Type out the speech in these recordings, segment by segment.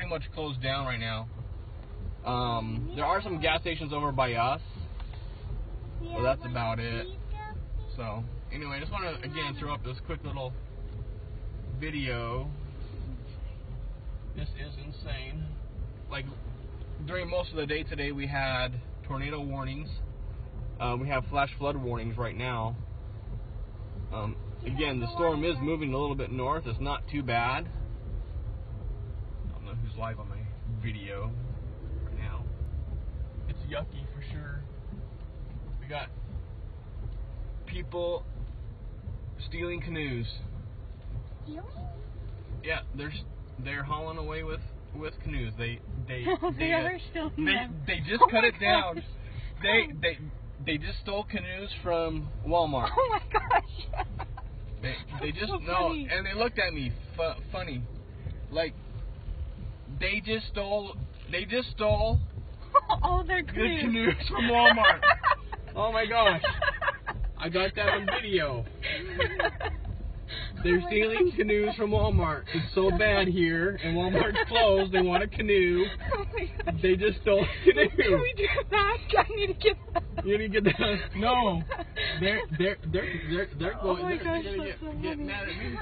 pretty much closed down right now. There are some gas stations over by us, but that's about it. So, anyway, I just want to, again, throw up this quick little video. This is insane. Like, during most of the day today, we had tornado warnings. We have flash flood warnings right now. Again, the storm is moving a little bit north. It's not too bad. I don't know who's live on my video right now. It's yucky for sure. We got people stealing canoes. Stealing? Yeah, they're hauling away with canoes. They are stealing them. They just cut it down. They just stole canoes from Walmart. Oh my gosh. They just so no, funny. and they looked at me funny, like they just stole all their the canoes. canoes from Walmart. Oh my gosh, I got that on video. They're stealing canoes from Walmart. It's so bad here, and Walmart's closed. They want a canoe. Oh my gosh. They just stole a canoe. Can we do that? I need to get that. You need to get that. No, they're Oh going. my They're gosh, gonna that's so get funny. mad at me.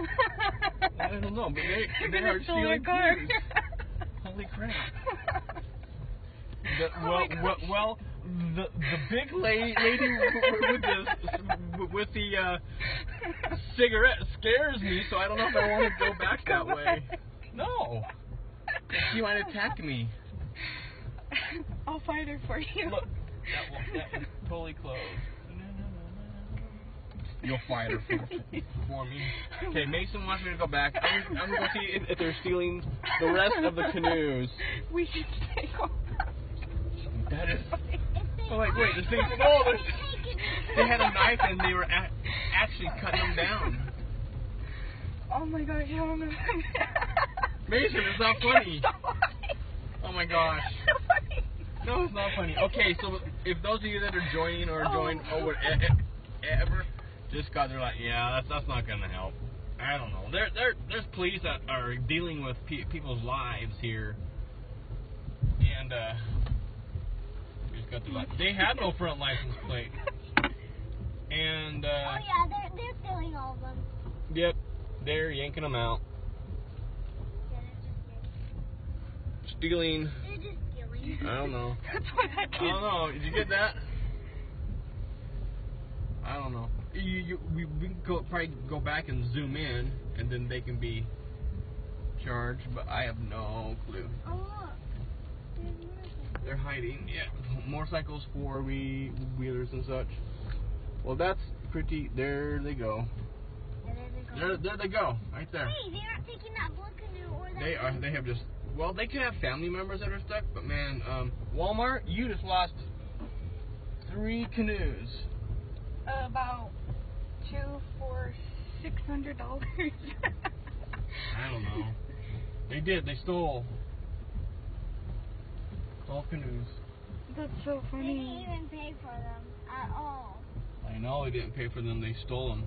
I don't know, but they gonna are steal stealing our car. canoes. Holy crap! Well, the big lady with the cigarette scares me, so I don't know if I want to go back that way. No, she might attack me. I'll fight her for you. Look, that is totally closed. You'll fight her for me. Okay, Mason wants me to go back. I'm going to go see if they're stealing the rest of the canoes. We should stay home. That is. Oh, wait, this thing. No, they had a knife and they were actually cutting them down. Oh my gosh, how am I? Mason, it's not funny. Oh my gosh. No, it's not funny. Okay, so if those of you that are joining or join or whatever, just got there like, yeah, that's not gonna help. I don't know. There's police that are dealing with people's lives here, and we just got there like, they had no front license plate, and oh yeah, they're stealing all of them. Yep, they're yanking them out. Yeah, they're just Stealing. They're just stealing. I don't know. That's what that kid. I don't know. Did you get that? I don't know. We can probably go back and zoom in, and then they can be charged, but I have no clue. Oh, look. They're hiding. Yeah, motorcycles, four-wheelers and such. Well, that's pretty. There they go. There they go. Right there. Hey, they aren't taking that blue canoe or that. They are. They have just. Well, they could have family members that are stuck, but man, Walmart, you just lost 3 canoes. About 2 for $600. I don't know. They did. They stole canoes. That's so They funny. didn't even pay for them at all. I know they didn't pay for them. They stole them.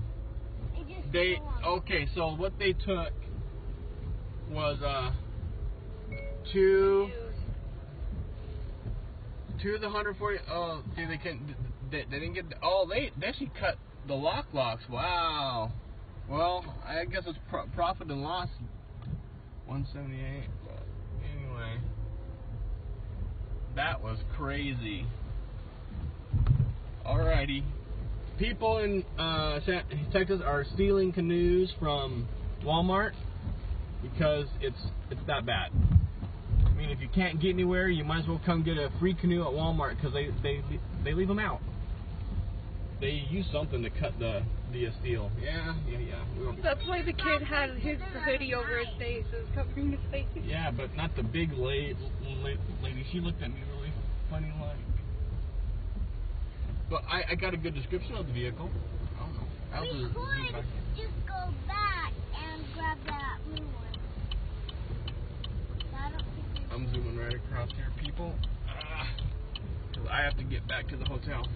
They just stole them. Okay. So what they took was 2 of the 140. Oh, see, they couldn't. They didn't get. They actually cut the locks. Wow. Well, I guess it's profit and loss. 178. But anyway, that was crazy. Alrighty. People in Texas are stealing canoes from Walmart because it's that bad. I mean, if you can't get anywhere, you might as well come get a free canoe at Walmart because they leave them out. They use something to cut the steel. Yeah. That's why the kid had his hoodie over his face. It was covering his face. Yeah, but not the big lady. She looked at me really funny like. But I got a good description of the vehicle. I don't know. We could just go back and grab that blue one. I don't think I'm zooming right across here, people. 'Cause I have to get back to the hotel.